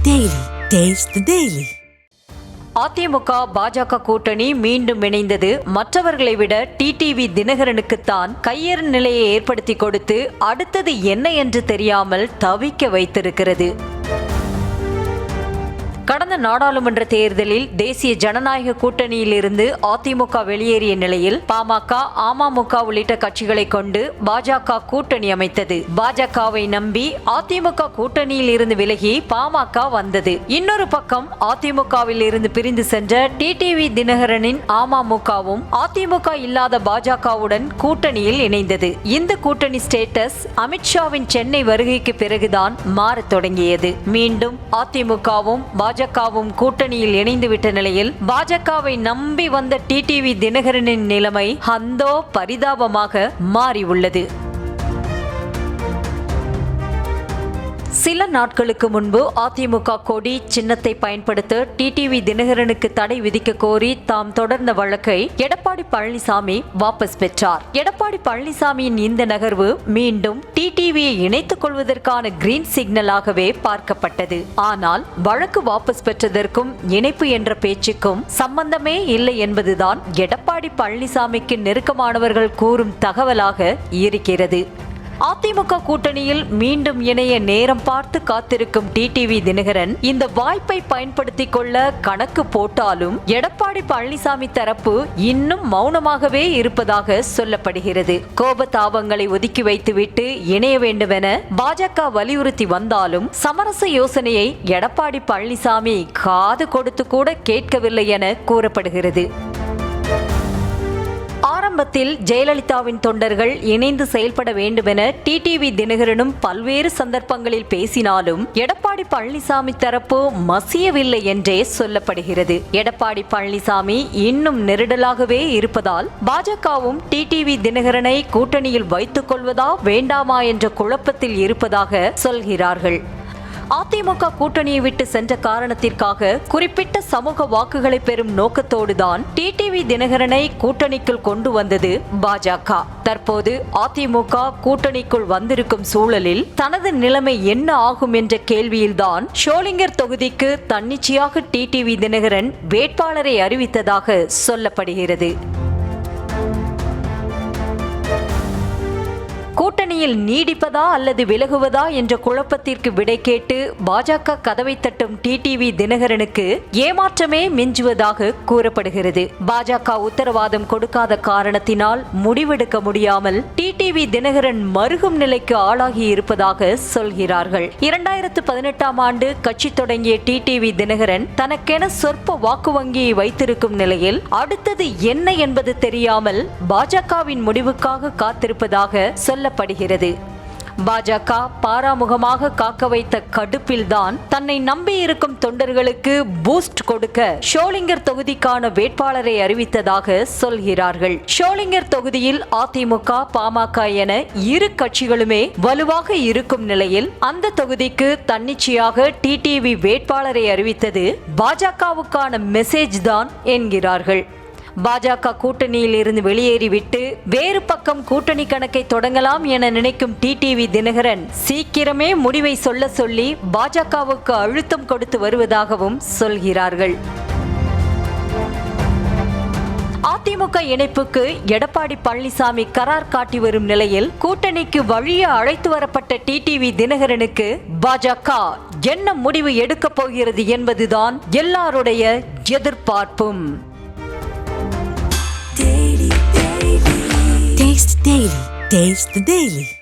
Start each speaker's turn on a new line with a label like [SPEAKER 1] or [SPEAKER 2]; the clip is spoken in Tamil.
[SPEAKER 1] Daily. Taste the Daily.
[SPEAKER 2] AIADMK BJP கூட்டணி மீண்டும் இணைந்தது மற்றவர்களை விட டிடிவி தினகரனுக்குத்தான் கையறு நிலையை ஏற்படுத்தி கொடுத்து அடுத்தது என்ன என்று தெரியாமல் தவிக்க வைத்திருக்கிறது. கடந்த நாடாளுமன்ற தேர்தலில் தேசிய ஜனநாயக கூட்டணியில் இருந்து அதிமுக வெளியேறிய நிலையில் பாமக, அமமுக உள்ளிட்ட கட்சிகளை கொண்டு பாஜக கூட்டணி அமைத்தது. பாஜகவை நம்பி அதிமுக கூட்டணியில் இருந்து விலகி பாமக வந்தது. இன்னொரு பக்கம் அதிமுகவில் இருந்து பிரிந்து சென்ற டிடிவி தினகரனின் அமமுகவும் அதிமுக இல்லாத பாஜகவுடன் கூட்டணியில் இணைந்தது. இந்த கூட்டணி ஸ்டேட்டஸ் அமித்ஷாவின் சென்னை வருகைக்கு பிறகுதான் மாறத் தொடங்கியது. மீண்டும் அதிமுகவும் பாஜகவும் கூட்டணியில் இணைந்துவிட்ட நிலையில் பாஜகவை நம்பி வந்த டிடிவி தினகரனின் நிலைமை அந்தோ பரிதாபமாக மாறியுள்ளது. சில நாட்களுக்கு முன்பு அதிமுக கொடி சின்னத்தை பயன்படுத்த டிடிவி தினகரனுக்கு தடை விதிக்க கோரி தாம் தொடர்ந்த வழக்கை எடப்பாடி பழனிசாமி வாபஸ் பெற்றார். எடப்பாடி பழனிசாமியின் இந்த நகர்வு மீண்டும் டிடிவியை இணைத்துக் கொள்வதற்கான கிரீன் சிக்னலாகவே பார்க்கப்பட்டது. ஆனால் வழக்கு வாபஸ் பெற்றதற்கும் இணைப்பு என்ற பேச்சுக்கும் சம்பந்தமே இல்லை என்பதுதான் எடப்பாடி பழனிசாமிக்கு நெருக்கமானவர்கள் கூறும் தகவலாக இருக்கிறது. அதிமுக கூட்டணியில் மீண்டும் இணைய நேரம் பார்த்து காத்திருக்கும் டிடிவி தினகரன் இந்த வாய்ப்பை பயன்படுத்திக் கொள்ள கணக்கு போட்டாலும் எடப்பாடி பழனிசாமி தரப்பு இன்னும் மௌனமாகவே இருப்பதாக சொல்லப்படுகிறது. கோபதாபங்களை ஒதுக்கி வைத்துவிட்டு இணைய வேண்டுமென பாஜக வலியுறுத்தி வந்தாலும் சமரச யோசனையை எடப்பாடி பழனிசாமி காது கொடுத்து கூட கேட்கவில்லை என கூறப்படுகிறது. ஆரம்பத்தில் ஜெயலலிதாவின் தொண்டர்கள் இணைந்து செயல்பட வேண்டுமென டிடிவி தினகரனும் பல்வேறு சந்தர்ப்பங்களில் பேசினாலும் எடப்பாடி பழனிசாமி தரப்பு மசியவில்லை என்றே சொல்லப்படுகிறது. எடப்பாடி பழனிசாமி இன்னும் நெருடலாகவே இருப்பதால் பாஜகவும் டிடிவி தினகரனை கூட்டணியில் வைத்துக் கொள்வதா வேண்டாமா என்ற குழப்பத்தில் இருப்பதாக சொல்கிறார்கள். அதிமுக கூட்டணியை விட்டு சென்ற காரணத்திற்காக குறிப்பிட்ட சமூக வாக்குகளை பெறும் நோக்கத்தோடுதான் டிடிவி தினகரனை கூட்டணிக்குள் கொண்டு வந்தது பாஜக. தற்போது அதிமுக கூட்டணிக்குள் வந்திருக்கும் சூழலில் தனது நிலைமை என்ன ஆகும் என்ற கேள்வியில்தான் ஷோலிங்கர் தொகுதிக்கு தன்னிச்சையாக டிடிவி தினகரன் வேட்பாளரை அறிவித்ததாக சொல்லப்படுகிறது. கூட்டணியில் நீடிப்பதா அல்லது விலகுவதா என்ற குழப்பத்திற்கு விடை கேட்டு பாஜக கதவை தட்டும் டிடிவி தினகரனுக்கு ஏமாற்றமே மிஞ்சுவதாக கூறப்படுகிறது. பாஜக உத்தரவாதம் கொடுக்காத காரணத்தினால் முடிவெடுக்க முடியாமல் டிடிவி தினகரன் மருகும் நிலைக்கு ஆளாகி இருப்பதாக சொல்கிறார்கள். 2018ஆம் ஆண்டு கட்சி தொடங்கிய டிடிவி தினகரன் தனக்கென சொற்ப வாக்கு வங்கியை வைத்திருக்கும் நிலையில் அடுத்தது என்ன என்பது தெரியாமல் பாஜகவின் முடிவுக்காக காத்திருப்பதாக சொல்லப்படுகிறது. பாஜக பாராமுகமாக காக்க வைத்த கடுப்பில்தான் தன்னை நம்பியிருக்கும் தொண்டர்களுக்கு பூஸ்ட் கொடுக்க ஷோலிங்கர் தொகுதிக்கான வேட்பாளரை அறிவித்ததாக சொல்கிறார்கள். ஷோலிங்கர் தொகுதியில் அதிமுக, பாமக என இரு கட்சிகளுமே வலுவாக இருக்கும் நிலையில் அந்த தொகுதிக்கு தன்னிச்சையாக டிடிவி வேட்பாளரை அறிவித்தது பாஜகவுக்கான மெசேஜ் தான் என்கிறார்கள். பாஜக கூட்டணியில் இருந்து வெளியேறிவிட்டு வேறு பக்கம் கூட்டணி கணக்கை தொடங்கலாம் என நினைக்கும் டிடிவி தினகரன் சீக்கிரமே முடிவை சொல்ல சொல்லி பாஜகவுக்கு அழுத்தம் கொடுத்து வருவதாகவும் சொல்கிறார்கள். அதிமுக இணைப்புக்கு எடப்பாடி பழனிசாமி கரார் காட்டி வரும் நிலையில் கூட்டணிக்கு வழிய அழைத்து வரப்பட்ட டிடிவி தினகரனுக்கு பாஜக என்ன முடிவு எடுக்கப் போகிறது என்பதுதான் எல்லாருடைய எதிர்பார்ப்பும்.
[SPEAKER 1] Taste the Daily. Taste the Daily.